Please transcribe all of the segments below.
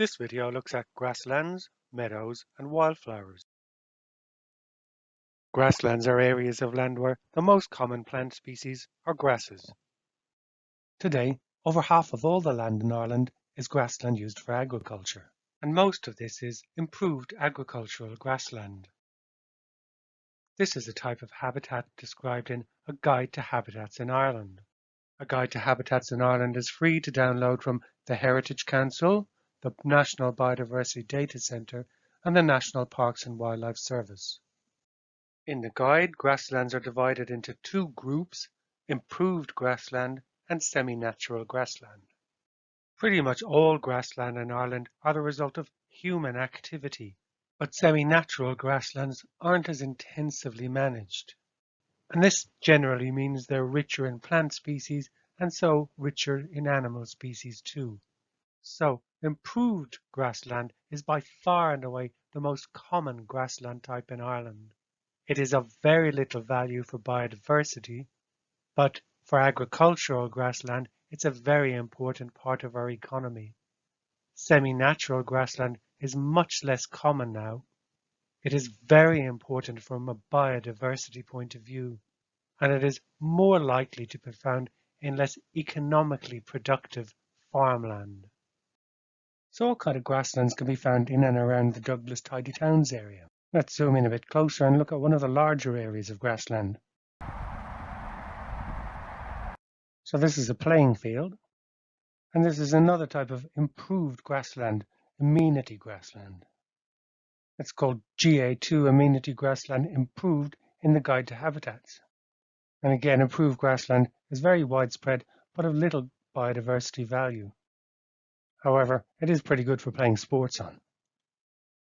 This video looks at grasslands, meadows, and wildflowers. Grasslands are areas of land where the most common plant species are grasses. Today, over half of all the land in Ireland is grassland used for agriculture, and most of this is improved agricultural grassland. This is a type of habitat described in A Guide to Habitats in Ireland. A Guide to Habitats in Ireland is free to download from the Heritage Council, the National Biodiversity Data Centre, and the National Parks and Wildlife Service. In the guide, grasslands are divided into two groups: improved grassland and semi-natural grassland. Pretty much all grassland in Ireland are the result of human activity, but semi-natural grasslands aren't as intensively managed. And this generally means they're richer in plant species and so richer in animal species too. So improved grassland is by far and away the most common grassland type in Ireland. It is of very little value for biodiversity, but for agricultural grassland, it's a very important part of our economy. Semi-natural grassland is much less common now. It is very important from a biodiversity point of view, and it is more likely to be found in less economically productive farmland. So what kind of grasslands can be found in and around the Douglas Tidy Towns area? Let's zoom in a bit closer and look at one of the larger areas of grassland. So this is a playing field, and this is another type of improved grassland, amenity grassland. It's called GA2 amenity grassland improved in the Guide to Habitats. And again, improved grassland is very widespread but of little biodiversity value. However, it is pretty good for playing sports on.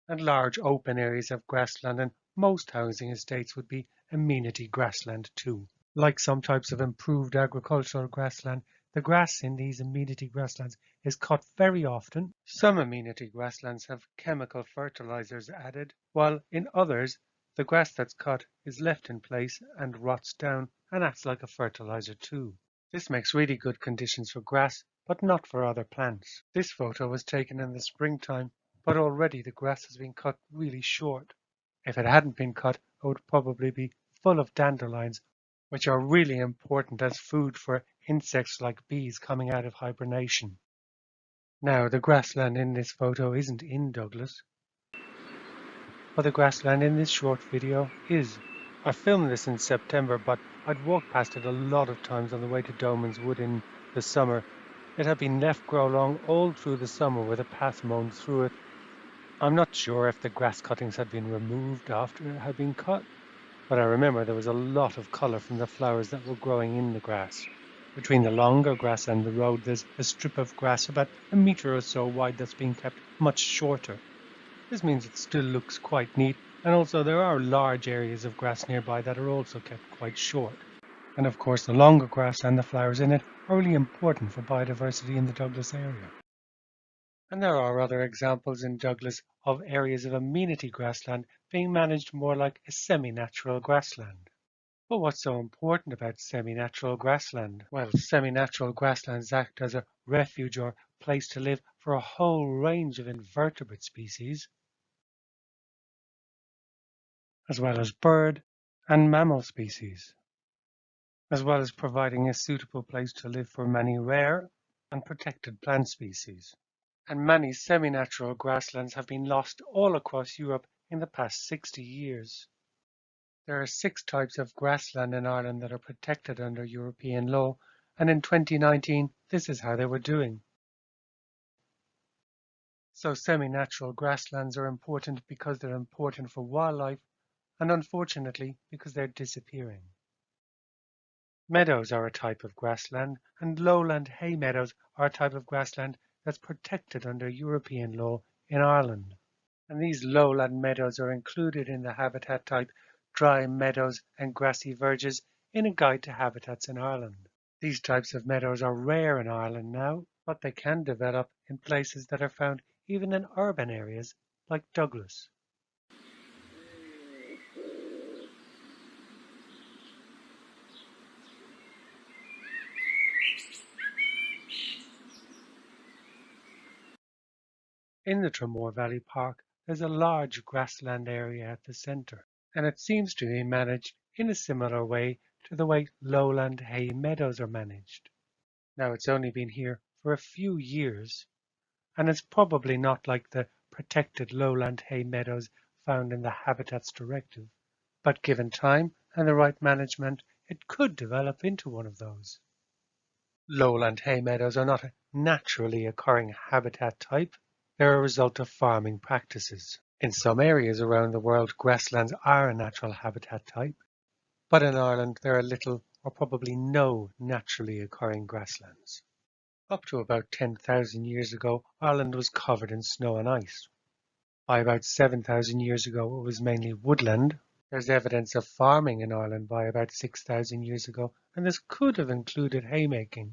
And large open areas of grassland and most housing estates would be amenity grassland too. Like some types of improved agricultural grassland, the grass in these amenity grasslands is cut very often. Some amenity grasslands have chemical fertilizers added, while in others, the grass that's cut is left in place and rots down and acts like a fertilizer too. This makes really good conditions for grass, but not for other plants. This photo was taken in the springtime, but already the grass has been cut really short. If it hadn't been cut, it would probably be full of dandelions, which are really important as food for insects like bees coming out of hibernation. Now, the grassland in this photo isn't in Douglas, but the grassland in this short video is. I filmed this in September, but I'd walked past it a lot of times on the way to Doman's Wood in the summer. It had been left grow long all through the summer with a path mown through it. I'm not sure if the grass cuttings had been removed after it had been cut, but I remember there was a lot of colour from the flowers that were growing in the grass. Between the longer grass and the road, there's a strip of grass about a metre or so wide that's being kept much shorter. This means it still looks quite neat, and also there are large areas of grass nearby that are also kept quite short. And of course the longer grass and the flowers in it are really important for biodiversity in the Douglas area. And there are other examples in Douglas of areas of amenity grassland being managed more like a semi-natural grassland. But what's so important about semi-natural grassland? Well, semi-natural grasslands act as a refuge or place to live for a whole range of invertebrate species, as well as bird and mammal species, as well as providing a suitable place to live for many rare and protected plant species. And many semi-natural grasslands have been lost all across Europe in the past 60 years. There are 6 types of grassland in Ireland that are protected under European law, and in 2019 this is how they were doing. So semi-natural grasslands are important because they're important for wildlife, and unfortunately because they're disappearing. Meadows are a type of grassland, and lowland hay meadows are a type of grassland that's protected under European law in Ireland. And these lowland meadows are included in the habitat type dry meadows and grassy verges in A Guide to Habitats in Ireland. These types of meadows are rare in Ireland now, but they can develop in places that are found even in urban areas like Douglas. In the Tramore Valley Park, there's a large grassland area at the centre, and it seems to be managed in a similar way to the way lowland hay meadows are managed. Now, it's only been here for a few years, and it's probably not like the protected lowland hay meadows found in the Habitats Directive, but given time and the right management, it could develop into one of those. Lowland hay meadows are not a naturally occurring habitat type. They're a result of farming practices. In some areas around the world, grasslands are a natural habitat type, but in Ireland there are little or probably no naturally occurring grasslands. Up to about 10,000 years ago, Ireland was covered in snow and ice. By about 7,000 years ago, it was mainly woodland. There's evidence of farming in Ireland by about 6,000 years ago, and this could have included haymaking.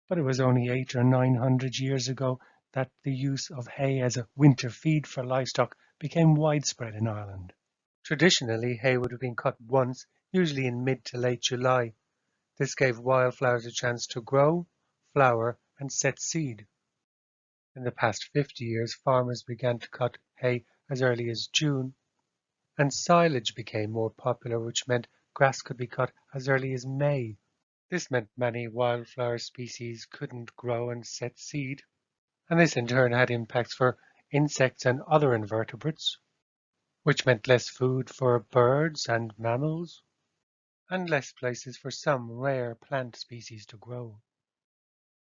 But it was only 800 or 900 years ago that the use of hay as a winter feed for livestock became widespread in Ireland. Traditionally, hay would have been cut once, usually in mid to late July. This gave wildflowers a chance to grow, flower, and set seed. In the past 50 years, farmers began to cut hay as early as June, and silage became more popular, which meant grass could be cut as early as May. This meant many wildflower species couldn't grow and set seed, and this in turn had impacts for insects and other invertebrates, which meant less food for birds and mammals, and less places for some rare plant species to grow.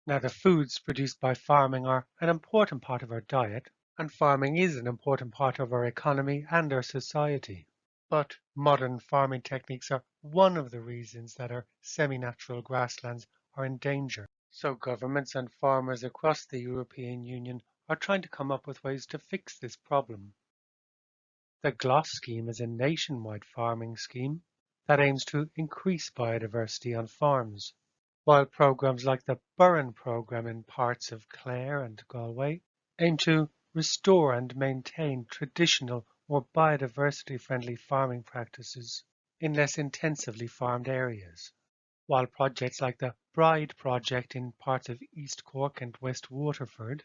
Now, the foods produced by farming are an important part of our diet, and farming is an important part of our economy and our society. But modern farming techniques are one of the reasons that our semi-natural grasslands are in danger. So governments and farmers across the European Union are trying to come up with ways to fix this problem. The GLOS scheme is a nationwide farming scheme that aims to increase biodiversity on farms, while programs like the Burren program in parts of Clare and Galway aim to restore and maintain traditional or biodiversity-friendly farming practices in less intensively farmed areas, while projects like the Bride project in parts of East Cork and West Waterford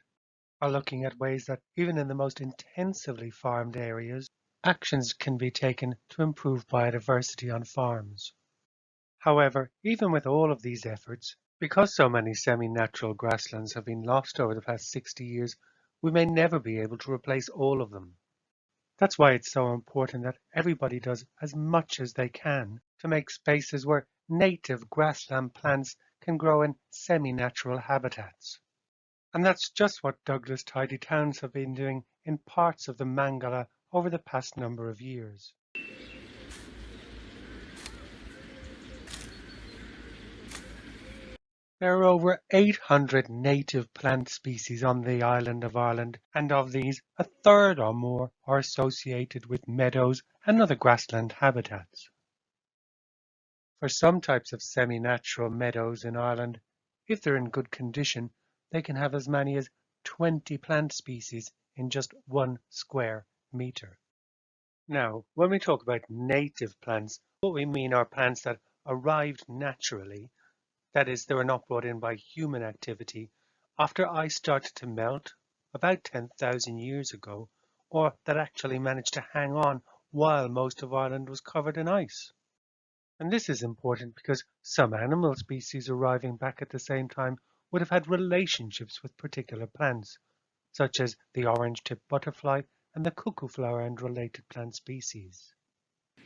are looking at ways that even in the most intensively farmed areas, actions can be taken to improve biodiversity on farms. However, even with all of these efforts, because so many semi-natural grasslands have been lost over the past 60 years, we may never be able to replace all of them. That's why it's so important that everybody does as much as they can to make spaces where native grassland plants can grow in semi-natural habitats. And that's just what Douglas Tidy Towns have been doing in parts of the Mangala over the past number of years. There are over 800 native plant species on the island of Ireland, and of these, a third or more are associated with meadows and other grassland habitats. For some types of semi-natural meadows in Ireland, if they're in good condition, they can have as many as 20 plant species in just 1 square metre. Now, when we talk about native plants, what we mean are plants that arrived naturally. That is, they were not brought in by human activity after ice started to melt about 10,000 years ago, or that actually managed to hang on while most of Ireland was covered in ice. And this is important because some animal species arriving back at the same time would have had relationships with particular plants, such as the orange-tipped butterfly and the cuckoo flower and related plant species.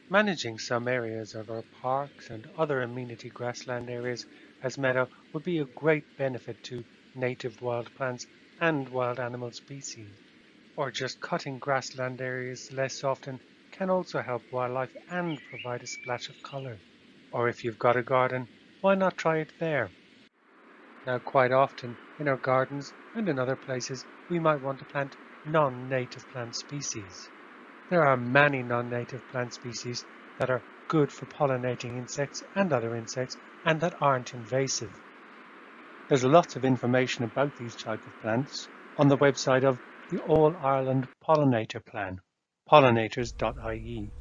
Managing some areas of our parks and other amenity grassland areas as meadow would be a great benefit to native wild plants and wild animal species. Or just cutting grassland areas less often can also help wildlife and provide a splash of colour. Or if you've got a garden, why not try it there? Now, quite often in our gardens and in other places, we might want to plant non-native plant species. There are many non-native plant species that are good for pollinating insects and other insects and that aren't invasive. There's lots of information about these types of plants on the website of the All Ireland Pollinator Plan, pollinators.ie.